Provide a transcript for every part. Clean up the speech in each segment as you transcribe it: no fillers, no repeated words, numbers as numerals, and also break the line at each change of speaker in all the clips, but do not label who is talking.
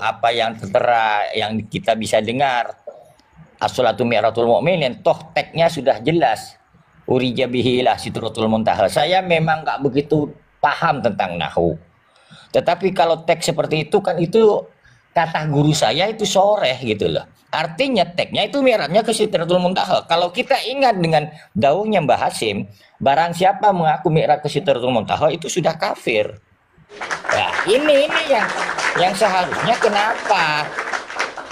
apa yang tertera yang kita bisa dengar. As-salatu mi'ratul mu'minin, toh teksnya sudah jelas. Urija bihi ila sidratul muntaha. Saya memang nggak begitu paham tentang nahwu. Tetapi kalau teks seperti itu kan itu kata guru saya itu soreh gitu loh. Artinya teksnya itu mi'rajnya ke sidratul muntaha. Kalau kita ingat dengan dawuhnya Mbah Hasim, barang siapa mengaku mi'raj ke sidratul muntaha itu sudah kafir. Nah, ini yang seharusnya kenapa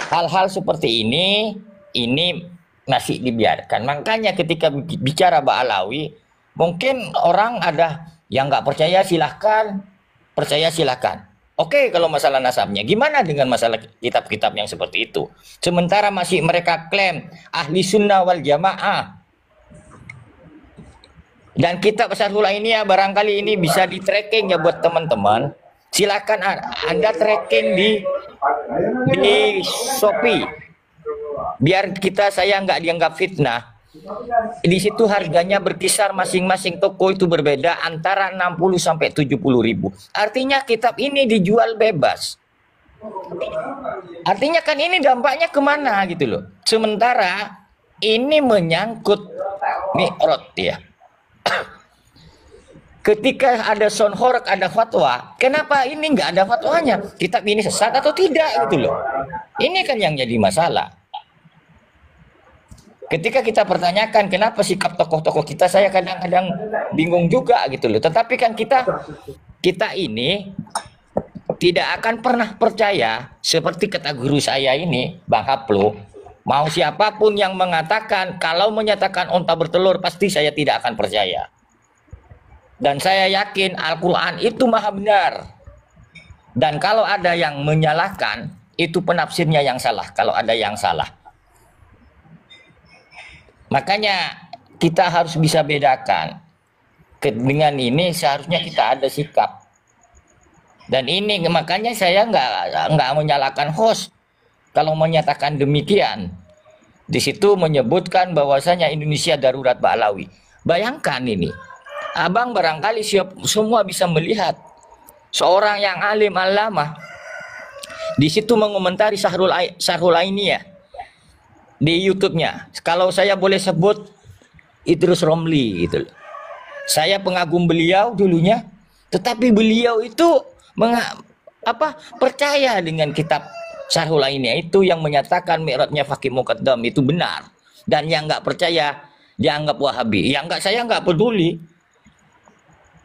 hal-hal seperti ini masih dibiarkan. Makanya ketika bicara Ba'alawi, mungkin orang ada yang nggak percaya silahkan, percaya silahkan. Oke, kalau masalah nasabnya, gimana dengan masalah kitab-kitab yang seperti itu? Sementara masih mereka klaim ahli sunnah wal jamaah. Dan kitab Syarhul Ainiyah barangkali ini bisa di tracking ya buat teman-teman. Silakan Anda tracking di Shopee. Biar saya nggak dianggap fitnah. Di situ harganya berkisar masing-masing toko itu berbeda antara 60 sampai 70 ribu. Artinya kitab ini dijual bebas. Artinya kan ini dampaknya kemana gitu loh. Sementara ini menyangkut mi'raj ya. Ketika ada sonhorek, ada fatwa, kenapa ini nggak ada fatwanya? Kitab ini sesat atau tidak gitu loh. Ini kan yang jadi masalah. Ketika kita pertanyakan kenapa sikap tokoh-tokoh kita, saya kadang-kadang bingung juga gitu loh. Tetapi kan kita ini tidak akan pernah percaya seperti kata guru saya ini, Bang Haplo. Mau siapapun yang mengatakan kalau menyatakan onta bertelur, pasti saya tidak akan percaya. Dan saya yakin Al-Quran itu maha benar. Dan kalau ada yang menyalahkan, itu penafsirnya yang salah. Kalau ada yang salah. Makanya kita harus bisa bedakan. Dengan ini seharusnya kita ada sikap. Dan ini makanya saya nggak menyalahkan host kalau menyatakan demikian. Di situ menyebutkan bahwasanya Indonesia darurat Ba'alawi. Bayangkan ini, abang barangkali semua bisa melihat seorang yang alim alama di situ mengomentari Syarhul Ainiyah di YouTube-nya. Kalau saya boleh sebut Idrus Romli gitu. Saya pengagum beliau dulunya, tetapi beliau itu percaya dengan kitab Syarhul Ainiyah itu yang menyatakan mi'rajnya Faqih Muqaddam itu benar. Dan yang nggak percaya dianggap Wahabi. Saya nggak peduli.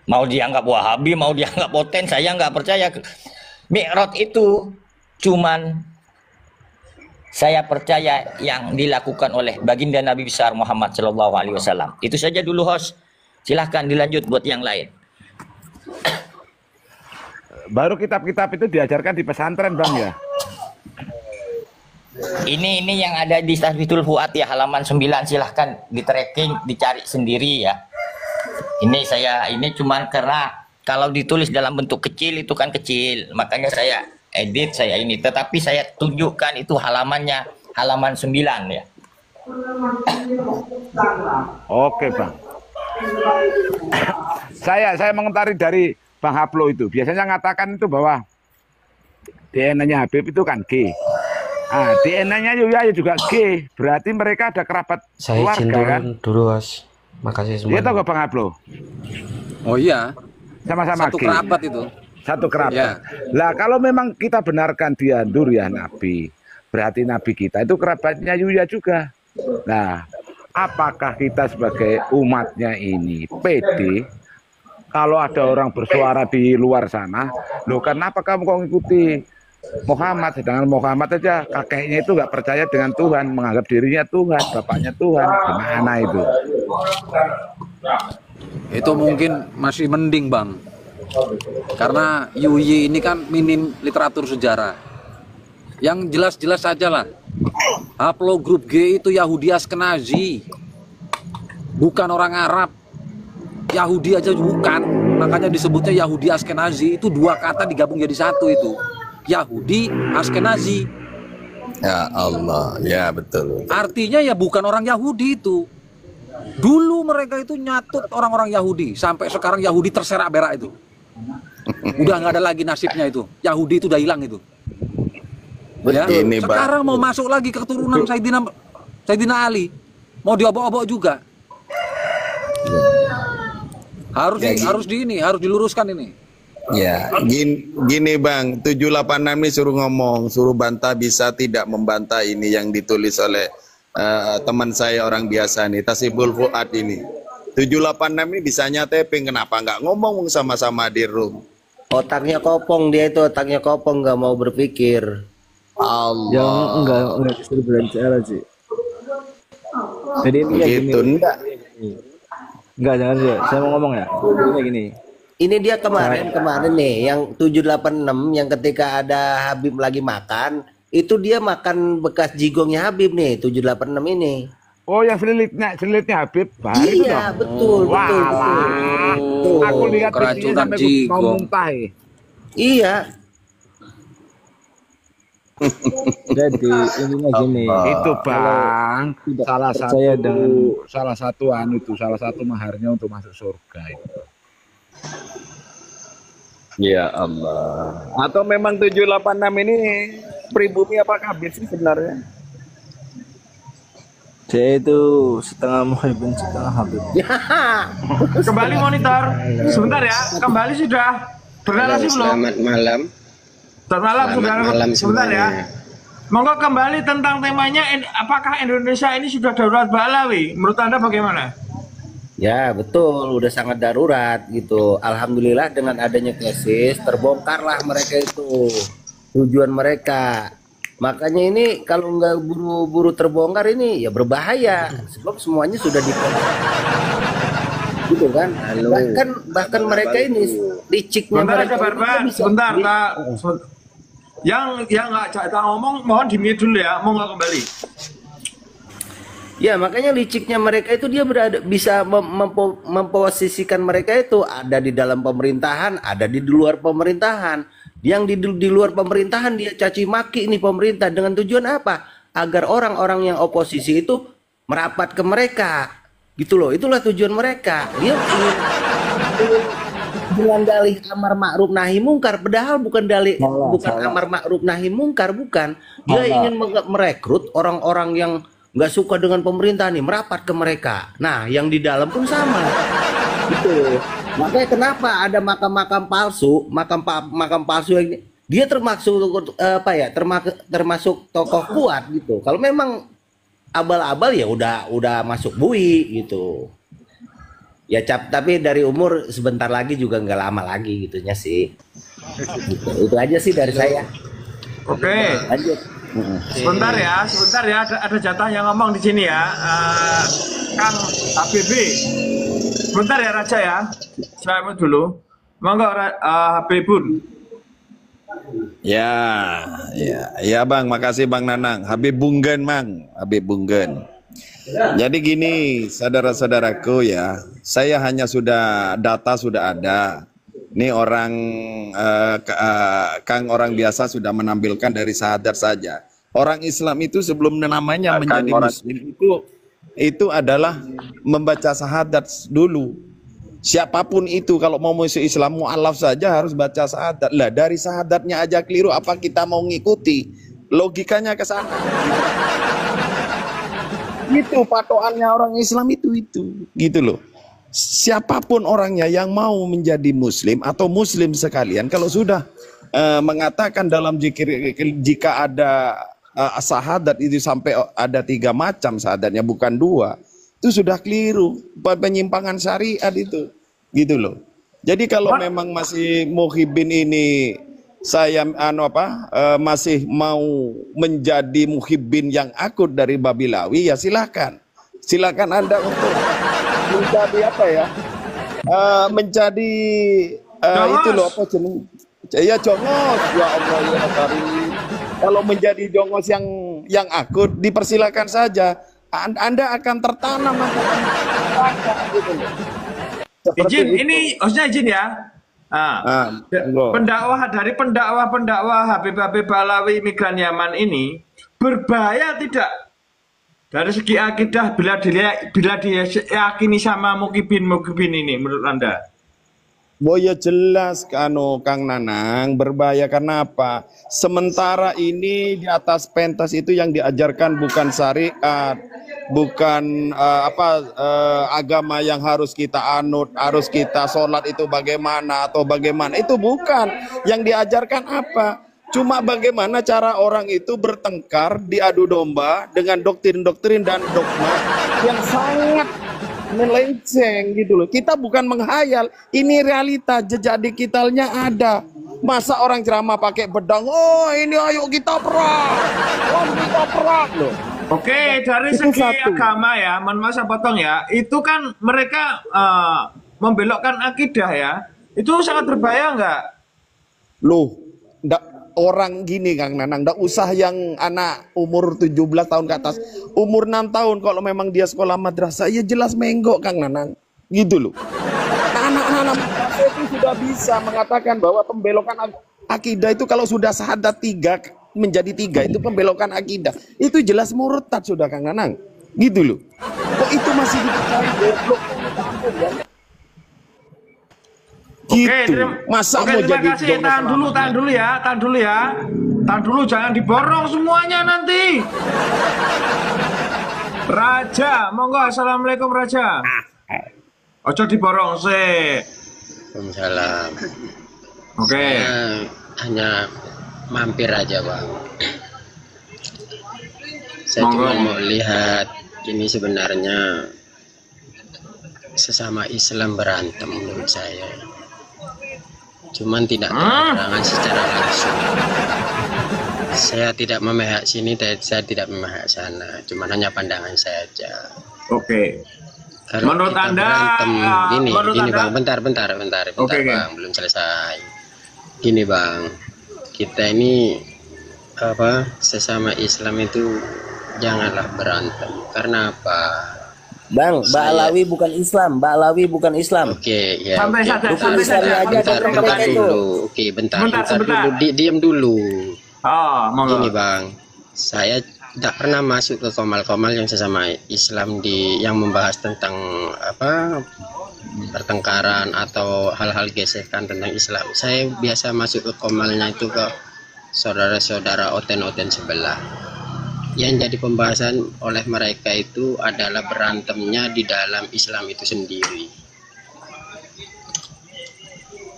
Mau dianggap Wahabi, mau dianggap poten, saya nggak percaya. Mi'raj itu cuman saya percaya yang dilakukan oleh baginda Nabi besar Muhammad Shallallahu Alaihi Wasallam. Itu saja dulu host. Silahkan dilanjut buat yang lain.
Baru kitab-kitab itu diajarkan di pesantren Bang ya?
Ini yang ada di Tahfidzul Fuad ya, halaman 9. Silahkan di tracking, dicari sendiri ya. Ini cuman karena kalau ditulis dalam bentuk kecil itu kan kecil. Makanya saya edit ini, tetapi saya tunjukkan itu halamannya, halaman 9 ya.
Oke Bang. Saya mengomentari dari Bang Haplo itu. Biasanya ngatakan itu bahwa DNA-nya Habib itu kan G. DNA-nya Yuya juga G. Berarti mereka ada kerabat keluarga kan?
Dulu Mas. Makasih semua.
Dia tahu gak Bang Haplo?
Oh iya.
Sama-sama
satu
G.
kerabat itu.
Satu kerabat.
Ya.
Lah kalau memang kita benarkan dia Nuriyah Nabi, berarti Nabi kita itu kerabatnya Yuya juga. Nah, apakah kita sebagai umatnya ini pede kalau ada orang bersuara di luar sana, loh kenapa kamu kok ngikuti Muhammad, sedangkan Muhammad aja kakeknya itu nggak percaya dengan Tuhan, menganggap dirinya Tuhan, bapaknya Tuhan, gimana itu?
Itu mungkin masih mending Bang. Karena Yuyi ini kan minim literatur sejarah. Yang jelas-jelas saja lah. Haplo grup G itu Yahudi Askenazi. Bukan orang Arab. Yahudi aja bukan. Makanya disebutnya Yahudi Askenazi. Itu dua kata digabung jadi satu itu. Yahudi Askenazi.
Ya Allah, ya betul.
Artinya ya bukan orang Yahudi itu. Dulu mereka itu nyatut orang-orang Yahudi. Sampai sekarang Yahudi terserak berak itu. Udah nggak ada lagi nasibnya itu. Yahudi itu udah hilang itu. Ya,
Ini, Bang.
sekarang mau masuk lagi ke keturunan Sayyidina Ali, mau diobok-obok juga. Harus diluruskan ini.
Ya, gini Bang, 786 ini suruh ngomong, suruh bantah bisa tidak membantah ini yang ditulis oleh teman saya orang biasa nih, Tasibul Fuad ini. 786 ini bisanya tapping, kenapa nggak ngomong sama-sama di room?
Otaknya kopong, dia itu otaknya kopong, nggak mau berpikir.
Allah.
Enggak bisa dibilang sih. Jadi ini kayak
Gitu,
gini.
enggak.
Enggak, jangan sih. Saya mau ngomong ya. Jadi kayak gini.
Ini dia kemarin nih yang 786 yang ketika ada Habib lagi makan, itu dia makan bekas jigongnya Habib nih 786 ini.
Oh, yang selilitnya Habib. Bah, itu
Iya,
dong.
betul.
Walah.
Betul.
Aku lihat
Keracunan
videonya sampai mau
jigong.
muntah.
Iya.
Jadi intinya gini.
Itu Bang,
tidak
salah
percaya
satu
dengan-
salah satu maharnya untuk masuk surga itu.
Ya Allah. Atau memang 786 ini pribumi apa kabir sih sebenarnya?
Saya itu setengah muhibbin setengah habib.
Kembali monitor. Sebentar ya. Kembali sudah bernarasi belum?
Selamat malam.
Selamat malam,
Selamat
saudara.
malam
Sebentar ya.
semuanya.
Monggo kembali tentang temanya. Apakah Indonesia ini sudah darurat Balawi? Menurut Anda bagaimana?
Ya betul, udah sangat darurat gitu. Alhamdulillah dengan adanya krisis terbongkarlah mereka itu tujuan mereka. Makanya ini kalau nggak buru-buru terbongkar ini ya berbahaya. Sebab semuanya sudah dibongkar. Gitu kan? Bahkan mereka ini liciknya
Sebentar
mereka
aja, Barbar.
itu bisa-
Sebentar, Pak. Yang nggak jatah ngomong, mohon di-mute dulu ya. Mau nggak kembali?
Ya makanya liciknya mereka itu dia bisa memposisikan mereka itu ada di dalam pemerintahan, ada di luar pemerintahan. Yang di luar pemerintahan dia caci maki ini pemerintah dengan tujuan apa? Agar orang-orang yang oposisi itu merapat ke mereka. Gitu loh, itulah tujuan mereka. Dia ingin dengan dalih amar ma'ruf nahi mungkar, padahal bukan dalih amar ma'ruf nahi mungkar, bukan. Dia ingin merekrut orang-orang yang nggak suka dengan pemerintah nih merapat ke mereka. Nah, yang di dalam pun sama. Gitu. Makanya kenapa ada makam-makam palsu, makam palsu yang dia termasuk termasuk tokoh kuat gitu. Kalau memang abal-abal ya udah masuk bui gitu. Ya tapi dari umur sebentar lagi juga nggak lama lagi gitunya sih. Gitu. Itu aja sih dari saya.
Oke.
Lanjut.
Sebentar ya. Ada jatah yang ngomong di sini ya. Kang HBB. Sebentar ya Raja ya. Saya mau dulu. Monggo Habibun.
Ya Bang, makasih Bang Nanang. Habib Bunggen Mang, Habib Bunggen. Jadi gini, saudara-saudaraku ya, saya hanya data sudah ada. Ini orang Kang orang biasa sudah menampilkan dari syahadat saja. Orang Islam itu sebelum namanya menjadi Muslim itu adalah membaca syahadat dulu. Siapapun itu kalau mau masuk Islam mu'alaf saja harus baca syahadat. Lah dari syahadatnya aja keliru, apa kita mau ngikuti? Logikanya ke sana. Itu patokannya orang Islam itu gitu loh. Siapapun orangnya yang mau menjadi Muslim atau Muslim sekalian, kalau sudah mengatakan dalam zikir, jika ada syahadat itu sampai ada 3 macam syahadatnya bukan 2. Itu sudah keliru, penyimpangan syariat itu, gitu loh. Jadi kalau memang masih muhibin ini saya masih mau menjadi muhibin yang akut dari Babilawi, ya silakan Anda untuk menjadi menjadi itu loh apa jenis ya jongos ya Allah ya Karim. Kalau menjadi jongos yang akut dipersilakan saja. Anda akan tertanam gitu loh.
Izin, ini hostnya izin ya. Pendakwah Habib Balawi migran Yaman ini berbahaya tidak dari segi akidah bila diyakini sama mukibin ini menurut Anda?
Boya jelas Kang Nanang berbahaya karena apa? Sementara ini di atas pentas itu yang diajarkan bukan syariat, bukan agama yang harus kita anut, harus kita sholat itu bagaimana atau bagaimana. Itu bukan. Yang diajarkan apa? Cuma bagaimana cara orang itu bertengkar, diadu domba dengan doktrin-doktrin dan dogma yang sangat melenceng gitu loh. Kita bukan menghayal, ini realita, jejak digitalnya ada. Masa orang ceramah pakai pedang, oh ini ayo kita perang, oh kita perang loh.
Oke, dari
Itu
segi
satu.
agama ya, mohon maaf saya potong ya, itu kan mereka membelokkan akidah ya, itu sangat berbahaya nggak?
Loh, orang gini Kang Nanang, ndak usah yang anak umur 17 tahun ke atas, umur 6 tahun kalau memang dia sekolah madrasah, ya jelas menggok Kang Nanang, gitu loh. Anak-anak madrasah itu sudah bisa mengatakan bahwa pembelokan akidah itu kalau sudah syahadat 3 menjadi 3 itu pembelokan akidah, itu jelas murtad sudah Kang Nanang, gitu loh. Kok itu masih dipercaya goblok ya? Gitu. Masa mau
terima
jadi
kasih.
jono
Tahan dulu ya, tahan dulu, jangan diborong semuanya nanti. Raja, monggo. Assalamualaikum Raja. Ojo diborong sih.
Waalaikumsalam.
Oke.
Saya hanya mampir aja Bang. Saya
Monggo.
cuma mau lihat ini sebenarnya sesama Islam berantem menurut saya. Cuman tidak terang secara langsung. Saya tidak memihak sini, saya tidak memihak sana. Cuman hanya pandangan saya aja.
Oke.
Kalau
Menurut
kita
Anda,
berantem, gini
Anda-
Bang, bentar
Oke.
Bang, belum selesai. Gini Bang, kita ini sesama Islam itu janganlah berantem. Karena apa?
Bang, Mbak Alawi bukan Islam, Mbak Alawi bukan Islam.
Oke, ya.
Sampai
oke.
saja,
Bukan
sampai
Islamnya
saja.
aja,
Bentar
mereka itu.
dulu. Oke, bentar
Sebentar.
dulu. Diam dulu.
Oh, monggo.
Gini Bang, saya tidak pernah masuk ke komal-komal yang sesama Islam yang membahas tentang pertengkaran atau hal-hal gesekan tentang Islam. Saya biasa masuk ke komalnya itu ke saudara-saudara oten-oten sebelah. Yang jadi pembahasan oleh mereka itu adalah berantemnya di dalam Islam itu sendiri.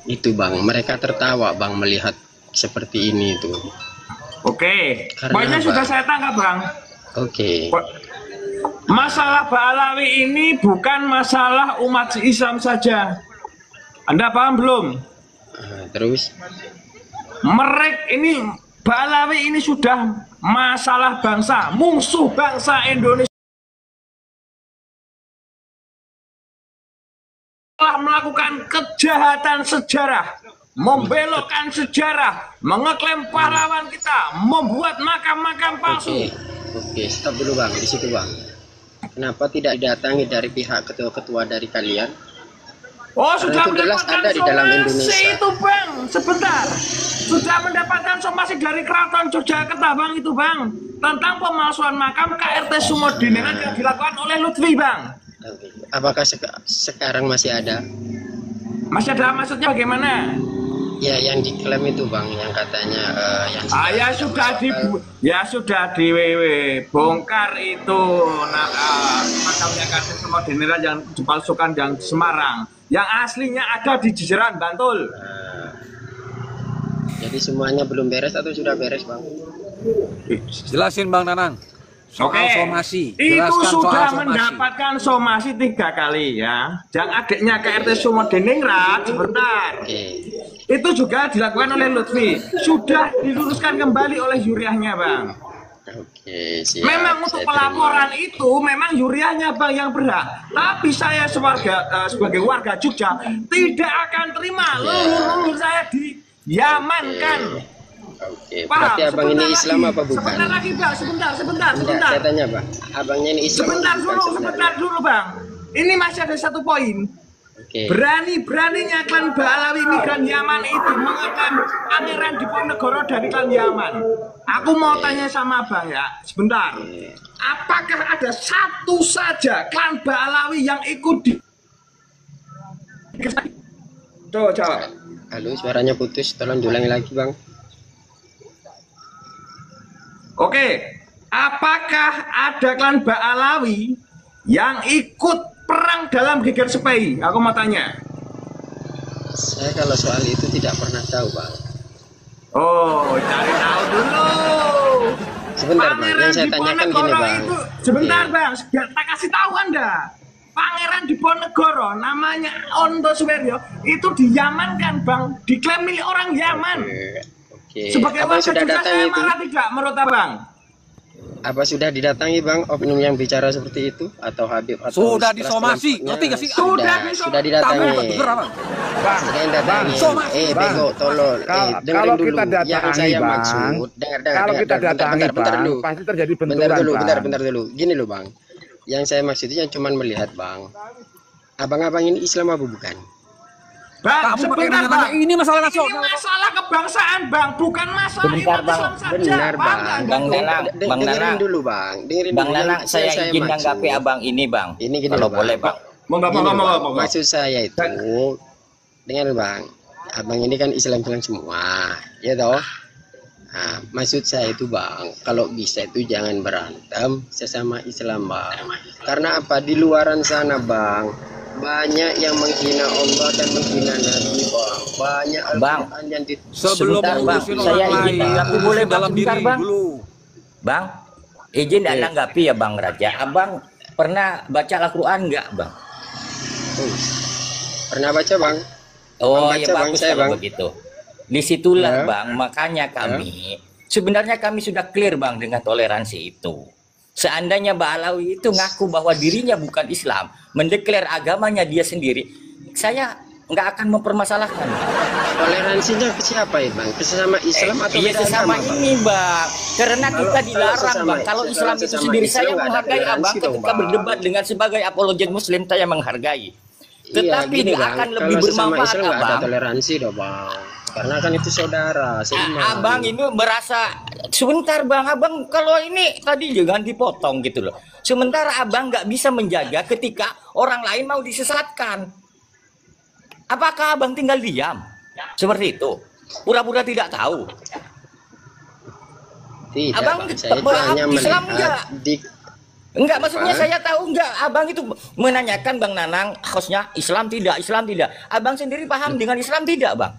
Itu Bang, mereka tertawa Bang melihat seperti ini itu.
Oke.
Karena
Poinnya
apa?
sudah saya tangkap, Bang.
Oke.
Masalah Ba'alawi ini bukan masalah umat Islam saja. Anda paham belum?
Terus?
Mereka ini, Ba'alawi ini sudah masalah bangsa, musuh bangsa Indonesia. Telah melakukan kejahatan sejarah, membelokkan sejarah, mengeklaim pahlawan kita, membuat makam-makam palsu.
Oke, stop dulu Bang, di situ Bang. Kenapa tidak didatangi dari pihak ketua-ketua dari kalian?
Oh,
Karena
sudah
itu jelas
mendapatkan
ada di dalam
somasi
Indonesia.
itu Bang, sebentar. Sudah mendapatkan somasi dari Keraton Yogyakarta Bang itu Bang, tentang pemalsuan makam KRT Sumodinengan yang dilakukan oleh Lutfi Bang.
Oke. Apakah sekarang masih ada?
Masih ada, maksudnya bagaimana?
Ya, yang diklaim itu Bang, yang katanya yang
Ya sudah bongkar itu makamnya KRT Sumodinengan yang dipalsukan yang di Semarang. Yang aslinya ada di Jejeran, Bantul.
Jadi semuanya belum beres atau sudah beres Bang?
Jelasin Bang Nanang. Soal somasi.
Itu
Jelaskan soal
sudah
somasi.
mendapatkan somasi 3 kali ya. Yang adiknya KRT Sumodiningrat sebentar. Itu juga dilakukan oleh Lutfi. Sudah diluruskan kembali oleh Yuriahnya Bang.
Oke, siap.
Memang untuk
Saya
pelaporan itu memang Yuriahnya Bang yang berhak. Tapi saya sebagai warga Jogja tidak akan terima leluhur saya diamankan.
Oke, berarti abang ini Islam apa bukan?
Sebentar lagi Bang, sebentar.
Enggak, saya tanya Bang, abangnya ini Islam
Sebentar
apa bukan sebenarnya?
sebentar dulu Bang. Ini masih ada satu poin.
Oke.
Berani-beraninya klan Ba'alawi migran Yaman itu mengeklaim Pangeran Diponegoro dari klan Yaman. Aku mau tanya sama Abang ya, sebentar. Apakah ada satu saja klan Ba'alawi yang ikut di Coba jawab.
Halo, suaranya putus, tolong diulangi lagi bang.
Oke, apakah ada klan Ba'alawi yang ikut perang dalam Geger Sepei? Aku mau tanya.
Saya kalau soal itu tidak pernah tahu bang.
Oh, cari tahu dulu.
Sebentar bang, yang saya tanyakan gini bang.
Sebentar bang, tak kasih tahu Anda. Pangeran Diponegoro namanya Onto Suweryo itu di Yaman kan bang, diklaim milik orang Yaman.
Oke.
Sebagai
Apa
warga
sudah
juga
datang
saya
itu?
marah tidak menurut abang?
Apa sudah didatangi bang oknum yang bicara seperti itu atau Habib atau
Sudah
setelah
disomasi,
selanjutnya?
ngerti gak sih?
Sudah didatangi. Sudah didatangi. Bego tolol. Dengerin
kalau
dulu.
kita datangi
Yang saya
bang,
maksud, dengar.
kalau kita datangi
bentar
bang,
dulu.
pasti terjadi benturan
Bentar dulu. Gini loh bang. Yang saya maksud itu yang cuman melihat bang. Abang-abang ini Islam apa bukan?
Bang,
Kamu pakai
sebentar
nanya-nanya,
bang.
ini masalah
Ini
nasional.
masalah kebangsaan bang, bukan masalah
Sebentar,
umat
Bang.
Islam saja.
Benar bang.
Bang Nanang, Bang
Dengerin
Nanang.
dulu bang. Dengerin
Bang
dulu.
Nanang,
Yang
saya izin
maksud.
menanggapi abang ini bang.
Ini gini
Kalau
loh, Bang.
boleh bang.
Monggo,
Gini,
monggo,
Bang.
monggo.
Maksud saya itu dengan bang, abang ini kan Islam semua, ya toh. Nah, maksud saya itu bang, kalau bisa itu jangan berantem sesama Islam bang. Karena apa, di luaran sana bang, banyak yang menghina Allah dan menghina Nabi bang. Banyak
Bang,
Al-Quran yang di...
Sebelum
Sebentar, Bang.
mengurusin
Saya
orang
izin
lain,
menanggapi, boleh, Bang?
dalam
Sebentar,
diri
Bang.
dulu.
Bang, izin menanggapi ya Bang Raja. Abang pernah baca Al-Quran nggak bang?
Pernah baca bang?
Oh
Baca,
ya
Bang,
bagus
saya,
kalau
Bang.
begitu. Disitulah
Ya.
bang, makanya kami sebenarnya kami sudah clear bang dengan toleransi itu. Seandainya Ba'alawi itu ngaku bahwa dirinya bukan Islam, mendeklar agamanya dia sendiri, saya nggak akan mempermasalahkan.
Toleransinya ke siapa ya bang? Ke sesama Islam atau
Iya
beda
sesama
agama, Bang?
ini bang, karena kita
Kalau
dilarang
sesama-
bang. Kalau Islam itu
sesama
sendiri
Islam
saya
nggak ada
menghargai abang
toleransi dong,
ketika
Bang.
berdebat dengan sebagai apologet Muslim saya menghargai. Tetapi
Iya, gini,
dia
Bang,
akan lebih
kalau sesama
bermanfaat
Islam nggak ada
abang.
toleransi dong bang, karena kan itu saudara seiman.
Abang ini merasa sebentar bang, abang kalau ini tadi jangan dipotong gitu loh. Sementara abang nggak bisa menjaga ketika orang lain mau disesatkan. Apakah abang tinggal diam seperti itu? Pura-pura tidak tahu.
Tidak
Abang
bang, saya itu
paham
hanya
Islam
melihat
nggak?
di
Enggak, maksudnya
Apa?
saya tahu enggak. Abang itu menanyakan Bang Nanang, hostnya Islam tidak, Islam tidak. Abang sendiri paham dengan Islam tidak, Bang?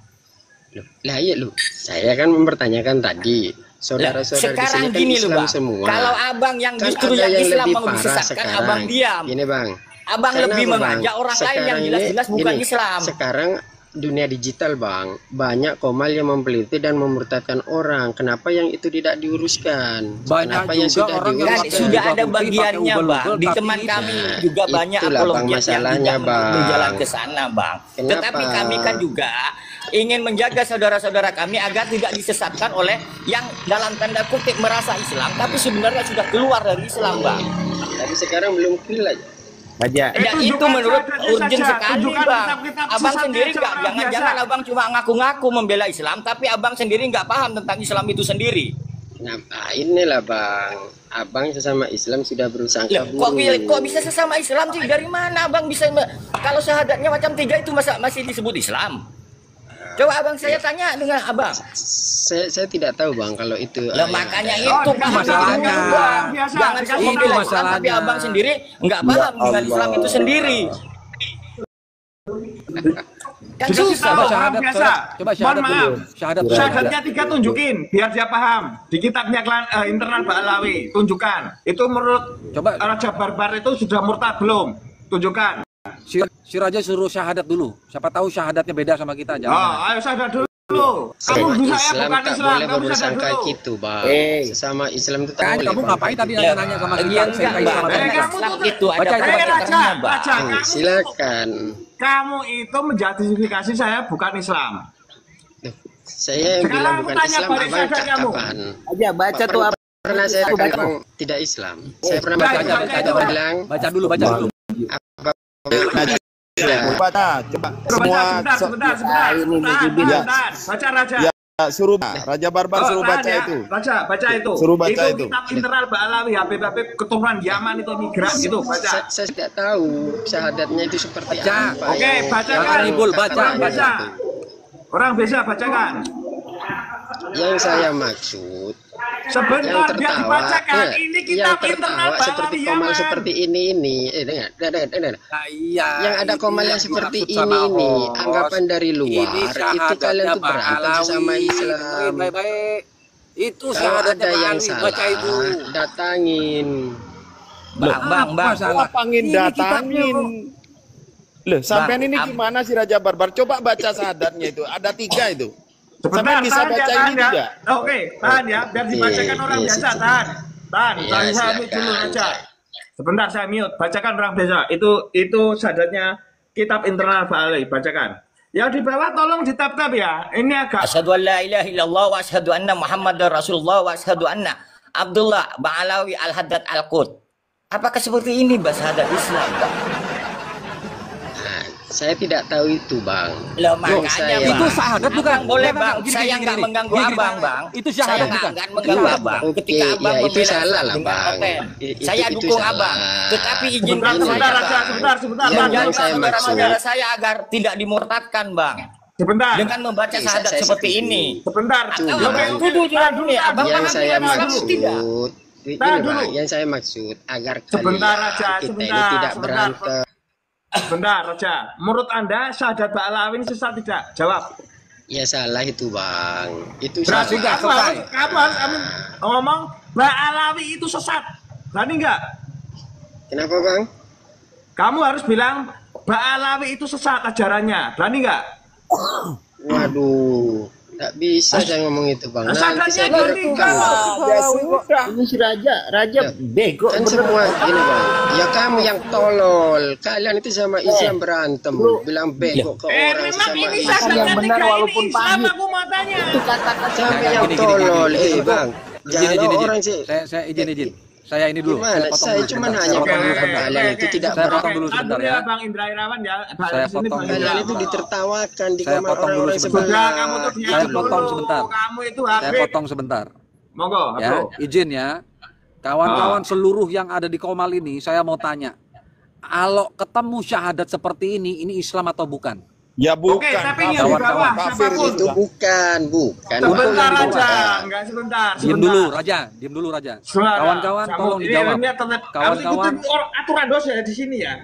lah iya lu. Saya kan mempertanyakan tadi
Lah,
saudara-saudara di sini
sekarang
kan
gini loh,
Islam
Bang.
semua.
Kalau abang yang
Kan
justru
ada
yang Islam
lebih
mau
parah
disesatkan,
sekarang.
abang diam.
Gini bang.
Abang
Karena
lebih
apa, Bang?
mengajak orang lain yang
Sekarang
jelas-jelas
ini,
bukan
gini,
Islam.
Sekarang dunia digital bang, banyak komal yang mempeliti dan memurtadkan orang. Kenapa yang itu tidak diuruskan?
Banyak
Kenapa yang
juga
sudah
orang yang
Kan
diuruskan?
pakai
sudah ada
putih, pakai
bagiannya,
ubel-ubel,
Bang. Di
tapi
teman
ini-
kami juga banyak
itulah, Bang,
apologet yang
masalahnya,
tidak
Bang.
berjalan ke sana, Bang.
Kenapa?
Tetapi kami kan juga ingin menjaga saudara-saudara kami agar tidak disesatkan oleh yang dalam tanda kutip merasa Islam, tapi sebenarnya sudah keluar dari Islam, Bang.
Tapi sekarang belum clear aja.
Aja.
Ya, itu
tunjukkan
menurut
saja
urgent
saja.
sekali,
Tunjukkan
Bang.
kitab-kitab
Abang
sesatnya
sendiri
aja
nggak,
orang
jangan-jangan
biasa.
abang cuma ngaku-ngaku membela Islam, tapi abang sendiri nggak paham tentang Islam itu sendiri.
Nah, inilah bang, abang sesama Islam sudah bersangka
Loh, kok bisa sesama Islam sih? Dari mana abang bisa kalau syahadatnya macam 3 itu masa masih disebut Islam? Coba abang saya tanya dengan abang.
Saya tidak tahu bang kalau itu.
Lah makanya
ada.
itu
Oh,
paham
masalahnya.
dengan Bang.
Biasa,
Jangan
dikasih
sampai
tahu.
Islam,
Masalahnya.
tapi abang sendiri nggak paham dengan Islam itu sendiri. Kan
Dikasih
susah,
tahu,
Bang.
orang
Syahadat,
biasa.
coba syahadat
Mohon maaf.
dulu. Syahadat.
Syahadatnya 3 tunjukin, biar dia paham. Di kitabnya internal Ba'alawi, tunjukkan. Itu menurut
Coba.
Raja Barbar itu sudah murtad belum? Tunjukkan.
Si Raja suruh syahadat dulu. Siapa tahu syahadatnya beda sama kita.
Oh,
Jangan.
ayo syahadat dulu.
Sesama
Kamu saya
Islam
bukan
tak
Islam,
boleh
kamu syahadat
bersangka
dulu.
gitu bang. Sesama Islam itu tak
Kan
boleh.
kamu
Bang.
ngapain tadi nanya-nanya sama kita?
Iya enggak,
Saya
Bang.
Islam atau
Karena
enggak?
kamu
Islam
tuh-
itu ada
Baca,
pola
baca.
terangnya, Bang.
Raja,
Silakan.
kamu itu menjustifikasi saya bukan Islam.
Duh, saya yang
Sekarang
bilang
aku
bukan
tanya
Islam,
balik
abang
syahadat kamu.
kapan?
Aja baca tuh apa?
Pernah saya
Aku
katakan
baca.
abang tidak Islam. Saya pernah
baca,
baca
baca,
abang
baca.
bilang
Baca dulu, baca dulu.
Baca, coba.
Sebentar, sebentar.
ini nih, Jibril.
Sebentar. Baca Raja.
suruh Raja Barbar suruh
tahan
baca
ya.
itu.
Baca itu.
Suruh baca itu.
Kitab internal Ba'alawi, Habib keturunan Yaman itu migran gitu, baca.
Saya tidak tahu syahadatnya itu seperti apa.
Oke, bacakan. Orang bisa bacakan.
Yang saya maksud
Sebentar
yang
biar
tertawa,
dibacakan. Ini kitab internal
seperti
Ba'alawi
komal
Yaman.
seperti ini. Dengar.
Iya.
Yang ada komal yang seperti ini, anggapan dari luar itu kalian tuh berantem sama Islam.
Baik-baik. Itu
Kalau
syahadatnya
ada
Pak
yang
Ali,
salah,
baca itu.
datangin.
Bang.
Apangin datangin. Loh, sampean ini gimana sih Raja Barbar? Coba baca syahadatnya itu. Ada 3 itu.
Sebentar,
Sampai bisa
tahan
baca
ya,
ini tidak?
Oke, tahan ya, biar dibacakan orang biasa, tahan.
Iya,
Saya mute dulu
silakan.
aja. Sebentar saya mute, bacakan orang biasa. Itu syahadatnya kitab internal Ba'alawi, bacakan. Yang di bawah tolong ditap-tap ya. Ini agak
Asyhadu an la ilaha illallah wa asyhadu anna Muhammadar Rasulullah wa asyhadu anna Abdullah Ba'alawi Al-Haddad Al-Qud. Apakah seperti ini bahasa syahadat Islam?
Nah, saya tidak tahu itu, Bang.
Loh,
Bang,
makanya
saya-
Itu syahadat bukan?
Abang boleh
Bukan,
bang,
gini,
saya
gini,
nggak
gini.
mengganggu
Gini,
abang bang.
Itu
Saya
syahadat
nggak
bukan?
akan mengganggu abang.
Oke,
Ketika abang
ya, itu
membela
salah
Islam
lah,
dengan
Bang.
konten, saya
Itu
dukung
salah.
abang. Tetapi izinkan
sebentar,
Gini,
sebentar
saya
aja,
bang.
sebentar.
Yang
Menjaga
saya
saudara-saudara
maksud-
saya agar tidak dimurtadkan bang.
Sebentar.
Dengan membaca
Bisa
syahadat
saya
seperti
setuju.
ini.
Sebentar.
Atau
Tuh,
abang
Bang.
tuduh juga dulu ya, abang
Yang
paham
saya
dengan Islam
maksud,
tidak?
ini
Tahan
Bang,
dulu.
yang saya maksud agar
Sebentar
kalian
aja,
kita ini
sebentar,
tidak
sebentar.
berantem.
Bentar, Raja. Menurut Anda syahadat Ba'alawi ini sesat tidak? Jawab.
Ya salah itu, Bang. Itu
Berarti
salah.
kamu harus ngomong Ba'alawi itu sesat. Berani nggak?
Kenapa, Bang?
Kamu harus bilang Ba'alawi itu sesat ajarannya. Berani nggak?
Waduh, tak bisa saya ngomong itu, Bang. Nanti
Syahadatnya
saya
gini
direkam.
kamu.
Ini si Raja bego
Kan
bener.
semua gini, Bang. Ya kamu yang tolol. Kalian itu sama Islam berantem, bilang bego ke orang
Memang
sama
ini
Islam.
syahadatnya
yang benar
3
walaupun
ini Islam
pahit.
aku mau tanya.
Itu kata-kata
Sampai yang
Gini,
tolol,
gini.
Bang.
Izin,
Jangan
izin.
orang sih.
Saya izin. Saya ini dulu.
Gimana? Saya
dulu
cuma
sebentar.
hanya
Saya potong dulu
Oke,
sebentar.
kalian itu tidak
Saya
berat.
potong dulu sebentar ya.
Bang Indra Irawan ya.
Saya potong
Bang
dulu.
Indra.
Kalian itu ditertawakan di
Saya
kamar
potong dulu
orang-orang
sebentar.
Sudah,
sebelah.
kamu tuh diam
Saya
dulu.
potong sebentar.
Kamu itu
Saya
habis.
potong sebentar.
Monggo,
Ya,
Bro.
izin ya. Kawan-kawan seluruh yang ada di Komal ini, saya mau tanya. Kalau ketemu syahadat seperti ini Islam atau bukan?
Ya bukan.
Oke, tapi
kafir.
yang di bawah
Kafir
siapapun.
itu.
Itu bukan.
Sebentar
Itu yang
aja,
dibuat.
enggak sebentar.
Diam dulu, Raja. Diam dulu, Raja.
Sebentar.
Kawan-kawan,
Kamu-
tolong
ini
dijawab.
harus
Kawan-kawan,
ikutin aturan dosa ya di sini ya.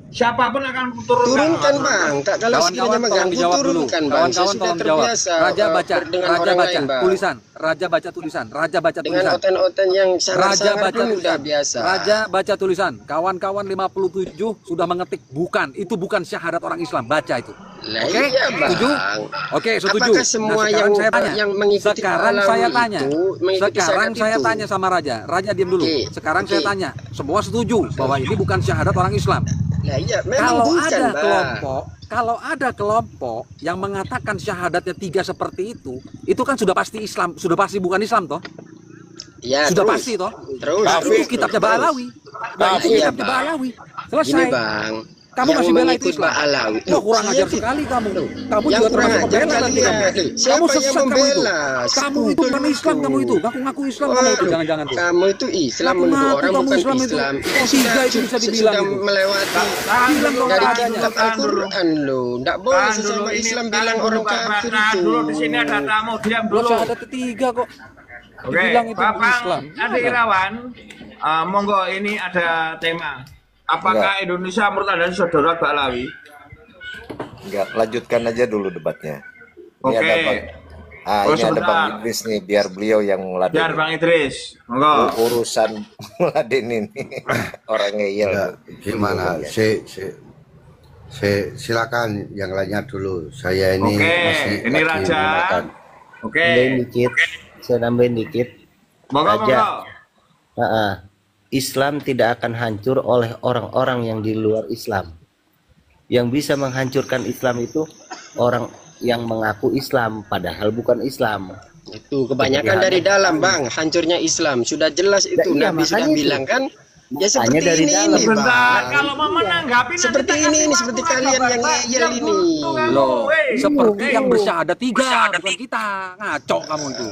Siapapun akan
Turunkan, Bang. Tak kalau sekiranya
kawan-kawan tolong
mengganggu,
dijawab dulu.
turunkan, Bang. Saya
Kawan-kawan
sudah
tolong dijawab.
terbiasa
Raja baca,
dengan
Raja
orang
baca
lain, Bang.
tulisan. Raja baca tulisan. Raja baca
Dengan
tulisan.
oten-oten yang
Raja
sangat-sangat
baca
pun udah
tulisan.
biasa.
Raja baca tulisan. Kawan-kawan 57 sudah mengetik bukan. Itu bukan syahadat orang Islam. Baca itu.
Lah
Oke,
iya, Bang.
setuju? Oke, setuju.
Apakah semua
sekarang saya tanya.
yang mengikuti
Sekarang
Ba'alawi
saya tanya.
itu mengikuti
Sekarang
syahadat
saya
itu?
tanya sama Raja. Raja diam dulu.
Oke,
Sekarang saya
oke.
tanya. Semua setuju bahwa ini bukan syahadat orang Islam.
Lah iya, memang
Kalau
bukan,
ada
Bang.
kelompok yang mengatakan syahadatnya 3 seperti itu kan sudah pasti Islam, sudah pasti bukan Islam toh?
Ya,
Sudah
terus.
pasti toh?
Terus.
Itu kitabnya Ba'alawi. Nah, itu
Iya,
kitabnya
Bang.
Ba'alawi.
Gini,
Selesai.
Bang.
Kamu
yang
masih bela itu
mengikut
Islam.
Ba'alawi.
Wah, kurang
Saya
ajar
tidak-
sekali kamu. Kamu
Yang
juga
kurang
termasuk
ajar
pembela nanti
kalian.
kamu.
Siapa
Kamu
yang
sesat kamu itu.
membela?
Kamu itu bukan Islam kamu itu. Ngaku-ngaku Islam kamu itu. Jangan-jangan tuh.
Kamu itu Islam menuduh
Ngaku-ngaku
orang
kamu
bukan
Islam itu.
Islam.
Oh, tiga itu bisa dibilang
sudah
itu.
melewati
Bilang dong
dari
adanya.
kitab Al-Quran loh. Tidak boleh
Tahan dulu,
sesama
ini
Islam
tahan
bilang
dulu,
orang
Pak.
kafir
Tahan
itu.
dulu, di sini ada tamu, diam
Lo
dulu.
syahadat 3 kok.
Oke,
Dibilang itu
Bapak
Islam.
Adik Irawan, monggo ini ada tema. Apakah Indonesia menurut Anda saudara Ba'alawi?
Enggak, lanjutkan aja dulu debatnya. Ini
Oke.
ada Bang,
Oh,
ini ada
sebentar.
Bang Idris nih, biar beliau yang
Biar
ngeladenin.
Bang Idris, monggo.
Urusan ngeladenin orang ngeyel.
Ya, gimana? Silakan yang lainnya dulu. Saya ini
Oke,
masih
ini
lagi
Raja.
mendengarkan.
Oke,
Nambahin dikit. Saya nambahin dikit.
monggo
Raja.
monggo.
Islam tidak akan hancur oleh orang-orang yang di luar Islam. Yang bisa menghancurkan Islam itu orang yang mengaku Islam padahal bukan Islam.
Itu kebanyakan dari dalam, Bang. Hancurnya Islam sudah jelas itu.
Nah, iya,
Nabi sudah
makanya itu.
bilang kan. Ya seperti
dari
ini
dalam.
Sebentar,
Bang.
kalau mau menanggapi nanti
Seperti
tak
ini
kasih waktu,
seperti
Bang.
kalian yang
Bang.
ngeyel
Yang
ini.
buntu kamu.
Loh, seperti
Hei.
yang bersyahadat tiga, bukan kita. Ngaco kamu itu.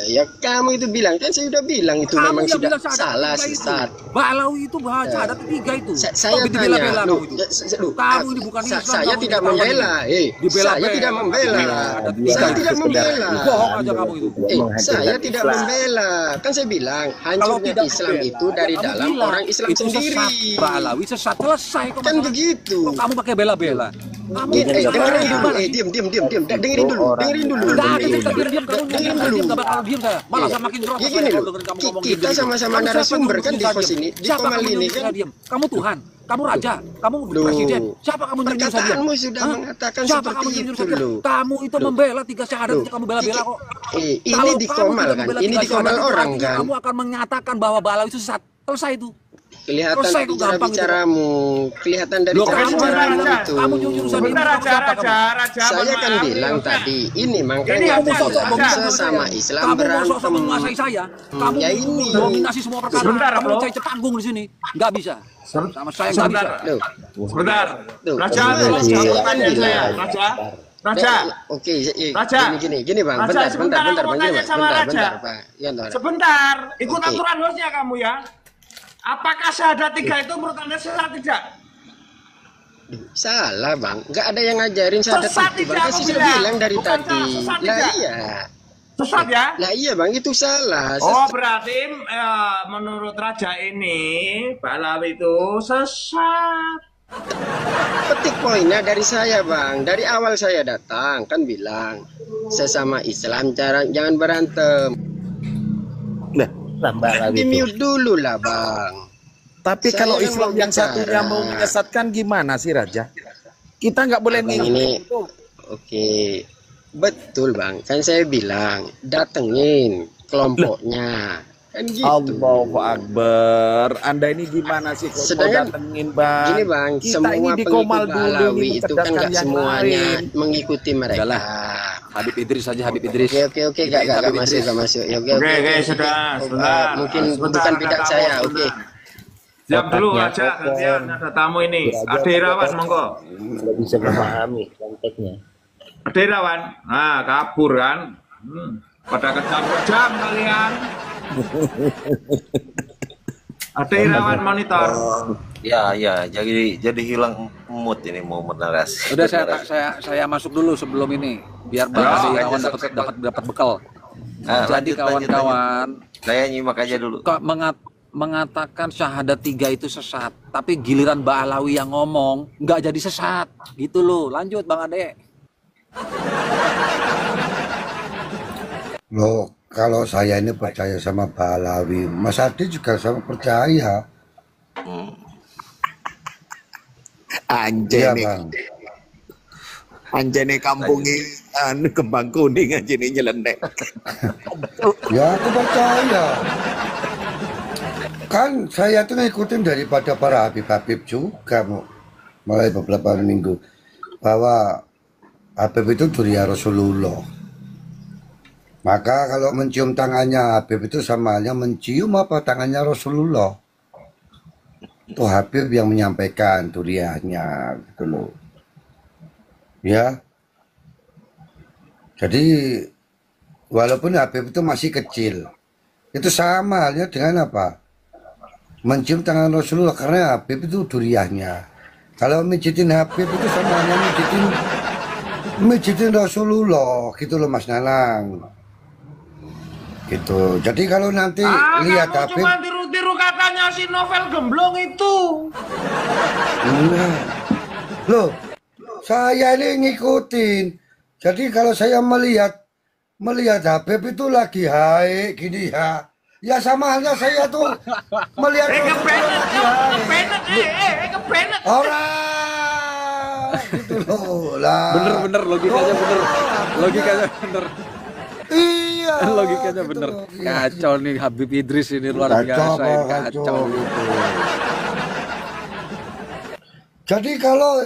Ya kamu itu bilang kan saya udah bilang itu
Kamu
memang
yang
sudah
bilang syahadat
salah
tiga itu.
sesat.
Balawi itu baca ada tiga itu.
Saya
Kok dibela-bela
tanya,
kamu
loh,
itu.
loh,
Kamu ini bukan Islam.
saya
kamu
tidak
ini
membela,
Dibela-bela.
saya tidak membela,
Ada tiga.
saya tidak membela.
Bohong aja kamu itu.
Saya tidak membela, kan saya bilang hancurnya
tidak
Islam
membela,
itu dari
kamu
dalam
bilang,
orang Islam
itu
sendiri.
Sesat. Balawi sesat, selesai kok.
Kan
masalah.
begitu.
Kok kamu pakai bela-bela? Kamu
Dengerin dulu, diam, dengerin dulu.
Enggak ada cerita diam-diam kamu
Dengerin
diam
dulu.
enggak bakal diam saya. Malah semakin protes
Ya
saya
gini
kalau
loh,
dengerin kamu ngomong
kita
gitu.
sama-sama
Kamu
narasumber
siapa
kan
yang
di
nyuruh
pos
saya
ini,
diam?
di
Siapa
Komal
kamu
ini
nyuruh
kan.
saya diam? Kamu Tuhan, kamu raja, kamu
Loh,
presiden. Siapa kamu nyuruh saya diam?
perkataanmu sudah mengatakan
Siapa
seperti
kamu nyuruh
itu
saya diam?
loh.
Kamu itu membela tiga syahadat
Loh,
aja kamu bela-bela kok.
Ini
Kalau
di
kamu
Komal
tidak
kan,
membela
ini
tiga
di Komal
syahadat,
orang
artinya
kan.
kamu akan menyatakan bahwa Balawi itu sesat. Selesai itu.
Kelihatan
Selesai
dari
kok,
cara
gampang gitu.
bicaramu, kelihatan dari
Loh,
cara
kamu
bicaramu
Raja.
itu.
Kamu nyuruh saya diam.
Sebentar,
Kamu siapa kamu?
Raja.
Saya
mohon
kan
maaf.
bilang tadi, ini
Ini
makanya
kamu
bilang
sosok
sesama Islam
Kamu mau
berantem.
sosok menguasai saya. Kamu
Ya ini.
dominasi semua perkara.
Sebentar,
Kamu
Bro.
cari panggung di sini. Nggak bisa. Sama saya nggak bisa.
Sebentar.
Loh,
Sebentar.
Loh,
Raja,
gimana
tolong
sih?
jawab
Saya kan
pertanyaan saya.
bilang.
Raja.
Oke,
Raja.
gini bang,
Raja,
bentar,
sebentar aku mau
Bang,
tanya
gini,
sama
Bang,
Raja.
bentar, Pak. Ya, bentar.
Sebentar. Ikut
Oke.
aturan hostnya kamu ya. Apakah syahadat tiga itu menurut Anda sesat tidak?
Salah bang, nggak ada yang ngajarin syahadat
Sesat
itu
tidak,
bang.
aku
Saya sudah
bilang.
bilang dari
Bukan
tadi.
sesat
Lah
tidak.
iya,
Sesat ya?
lah iya bang, itu salah.
Oh berarti menurut Raja ini Balawi itu sesat.
Petik poinnya dari saya bang, dari awal saya datang kan bilang sesama Islam jangan berantem. Di mute dulu lah bang.
Tapi
Saya
kalau
kan
Islam
mau
yang
bicara.
satunya mau menyesatkan gimana sih Raja? Kita nggak boleh
Abang ini oke, betul bang. Kan saya bilang datengin kelompoknya, kan gitu.
Allahu Akbar. Anda ini gimana sih kok mau
Sedangkan
datengin bang?
gini bang,
Kita
semua
ini di
pengikut
Komal dulu
Balawi
ini
itu kan
mencerdaskan
nggak
yang
semuanya
lain.
mengikuti mereka.
Udahlah. Habib Idris saja, Habib Idris.
Oke, gak masuk, gak masuk. Ya,
Oke, sudah.
Mungkin
Sebentar,
bukan
ada
bidak
tamu,
saya,
sebentar.
oke.
Siap dulu Raja, gantian ada tamu ini. Ade Irawan, monggo.
Nggak bisa memahami konteksnya.
Ade Irawan, nah kabur kan. Pada kejam-kejam kalian. Ade Irawan monitor.
Ya, jadi hilang mood ini mau menarasi.
Udah saya masuk dulu sebelum ini biar Bang Ade Irawan dapat bekal.
Nah,
Jadi
lanjut.
kawan-kawan,
Saya nyimak aja dulu.
kok mengatakan syahadat tiga itu sesat, tapi giliran Balawi yang ngomong nggak jadi sesat, gitu loh. Lanjut Bang Ade.
Loh, kalau saya ini percaya sama Balawi, Mas Adi juga sama percaya. Iya
Anjene,
bang.
anjene kampungi kembang kuning anjene nyeleneh.
Ya aku percaya. Kan saya tuh ngikutin daripada para Habib-Habib juga mulai beberapa minggu bahwa Habib itu duriya Rasulullah. Maka kalau mencium tangannya Habib itu sama halnya mencium apa tangannya Rasulullah. Itu Habib yang menyampaikan duriyahnya gitu loh. Ya. Jadi walaupun Habib itu masih kecil, itu sama halnya dengan apa? Mencium tangan Rasulullah karena Habib itu duriyahnya. Kalau mijitin Habib itu sama halnya mijitin Rasulullah gitu loh Mas Nanang. Gitu. Jadi kalau nanti lihat
kamu
Habib,
cuma tiru-tiru katanya si Novel Gemblong itu.
enggak. Loh, saya ini ngikutin. Jadi kalau saya melihat Habib itu lagi hai gini ya sama halnya saya tuh melihat
kepenet.
orang gitu loh lah.
Bener logikanya bener. Logikanya bener.
Iya.
Logikanya
gitu
bener.
loh, iya.
Kacau nih Habib Idris ini luar biasa ini, kacau.
gitu. Jadi kalau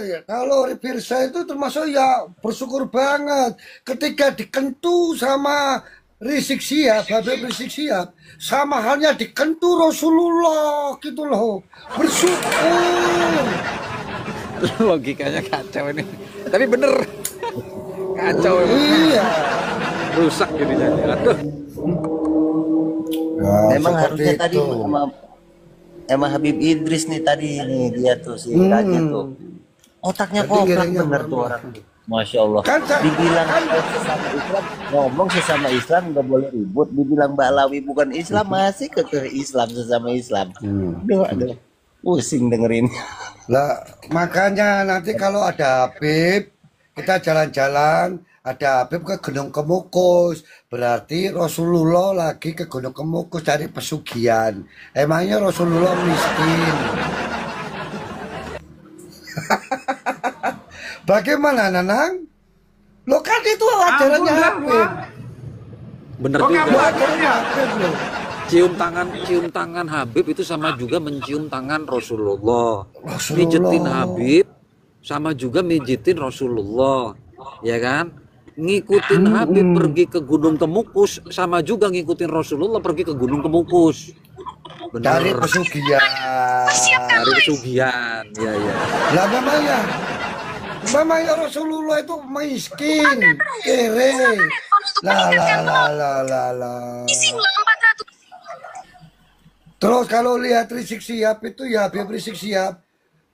Pirsa itu termasuk ya bersyukur banget ketika dikentu sama Rizik Syihab, Habib Rizik Syihab, sama halnya dikentu Rasulullah gitu loh. Bersyukur.
Logikanya kacau ini. Tapi bener. Kacau emang.
Iya.
Rusak jadinya. Aduh.
Ya,
Memang
seperti
harusnya tadi
itu.
sama Habib Idris nih tadi nih dia tuh si Raja tuh. Otaknya
Jadi
koprak
giringnya
bener tuh
mana?
orang. Masya Allah.
Kan
Dibilang sesama Islam, ngomong sesama Islam nggak boleh ribut. Dibilang Balawi bukan Islam masih ke Islam sesama Islam. Aduh, pusing dengerin.
Lah, makanya nanti kalau ada Habib, kita jalan-jalan, ada Habib ke Gunung Kemukus, berarti Rasulullah lagi ke Gunung Kemukus cari pesugihan. Emangnya Rasulullah miskin? Bagaimana, Nanang? Lo kan itu ajarannya Habib.
Bener
Kok
juga.
kamu akhirnya?
Habib lo.
Cium tangan Habib itu sama juga mencium tangan Rasulullah.
Rasulullah.
Mijetin Habib sama juga mijetin Rasulullah, ya kan? Ngikutin Habib pergi ke Gunung Kemukus sama juga ngikutin Rasulullah pergi ke Gunung Kemukus.
Dari
Bener.
pesugihan.
Dari pesugihan, ya ya.
Lah namanya Rasulullah itu miskin, kere. La. Terus kalau lihat Rizik Syihab itu ya Habib Rizik Syihab.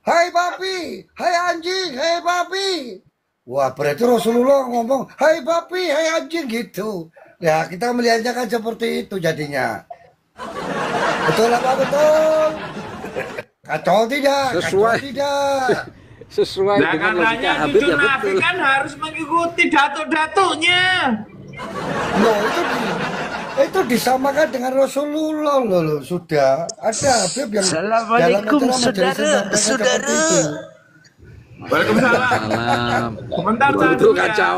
Hai papi, hai anjing, hai papi. Wah berarti Rasulullah ngomong, hai papi, hai anjing gitu. Ya kita melihatnya kan seperti itu jadinya. Betul apa betul? Kacau tidak?
Sesuai.
Kacau tidak?
Sesuai
Nah
dengan logika
katanya
Habib
cucu
ya
Nabi
betul.
kan harus mengikuti datuk-datuknya.
Loh itu disamakan dengan Rasulullah loh sudah ada Habib yang
Assalamualaikum,
dalam acara majelis
saudara.
seperti itu.
Waalaikumsalam.
Salam.
Sebentar
Betul
dulu ya.
kacau.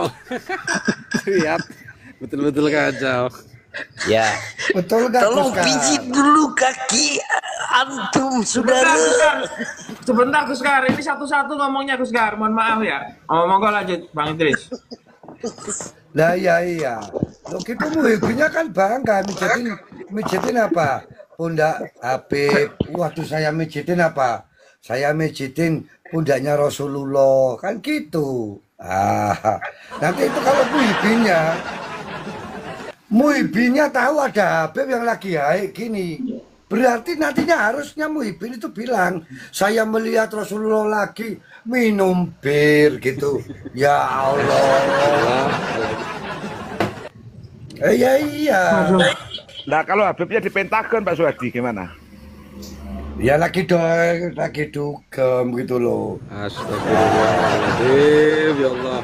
Lihat, betul-betul kacau.
Ya,
Betul gak
Tolong
Gus, Kak?
pijit dulu kaki antum,
Sebentar,
saudara.
sebentar Gus Kar. Ini satu-satu ngomongnya Gus Kar. Mohon maaf ya. Oh, monggo lanjut Bang Idris.
Lah iya. Loh gitu muhibinya kan bangga mijitin apa? Pundak Habib. Waduh saya mijitin apa? Saya mijitin pundaknya Rasulullah. Kan gitu. Nanti itu kalau Muhibinnya tahu ada Habib yang lagi haik gini. Berarti nantinya harusnya Muhibin itu bilang, saya melihat Rasulullah lagi minum bir gitu. Ya Allah. Iya.
Nah kalau Habibnya di Pentagon Pak Suhadi gimana?
Ya lagi dugem gitu loh.
Astagfirullahaladzim, ya Allah.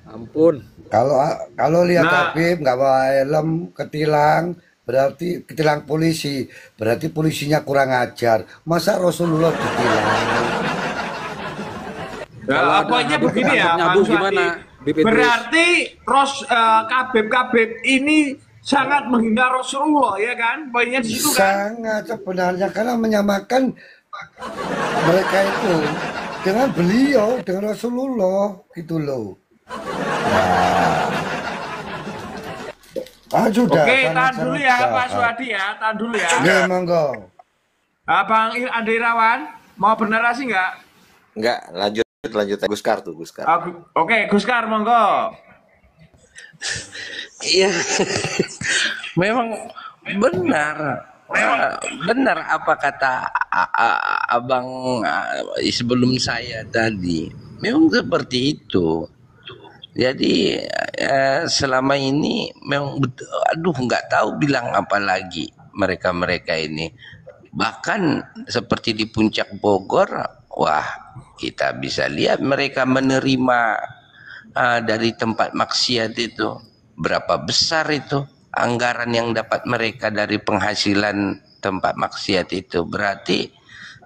Ampun.
Kalau lihat
Nah.
Habib nggak bawa helm ketilang, berarti ketilang polisi, berarti polisinya kurang ajar. Masa Rasulullah ditilang?
Nah, pokoknya begini ya,
Nyambung
Bang
gimana?
Suhadi.
Bib Idris.
Berarti Kabib ini sangat menghina Rasulullah ya kan? Poinnya di situ kan?
Sangat sebenarnya karena menyamakan mereka itu dengan beliau, dengan Rasulullah gitu loh. Sudah.
Oke, tahan
sangat-sangat
dulu ya Pak
jahat.
Suhadi ya, tahan dulu ya.
Ya monggo.
Bang Andi Irawan, mau bernarasi nggak?
Enggak, lanjut Gus Kar tuh, Gus Kar.
Oke, Gus Kar, monggo.
Iya, memang benar. Benar apa kata abang sebelum saya tadi. Memang seperti itu. Jadi selama ini memang aduh nggak tahu bilang apa lagi mereka ini. Bahkan seperti di Puncak Bogor, wah kita bisa lihat mereka menerima dari tempat maksiat itu berapa besar itu anggaran yang dapat mereka dari penghasilan tempat maksiat itu. Berarti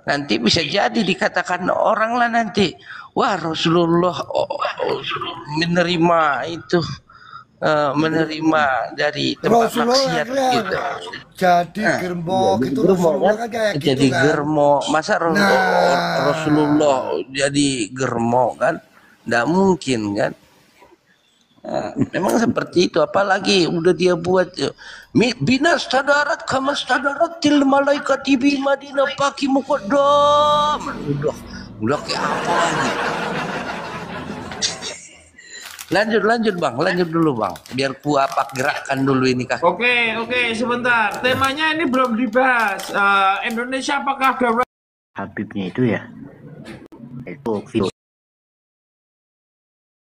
nanti bisa jadi dikatakan orang lah nanti, wah Rasulullah menerima itu menerima dari tempat maksiat gitu.
Jadi germo gitu Rasulullah kan kayak gitu
Jadi
kan.
germo, masa Rasulullah jadi germo kan? Nggak mungkin kan? Memang seperti itu, apalagi udah dia buat binas tadarat kama tadaratil malaikati bi Madinah paki muqaddam. Udah kayak apa lagi? Lanjut dulu bang, biar ku apa gerakkan dulu ini kak.
Oke, sebentar. Temanya ini belum dibahas. Indonesia apakah darurat?
Habibnya itu ya, itu video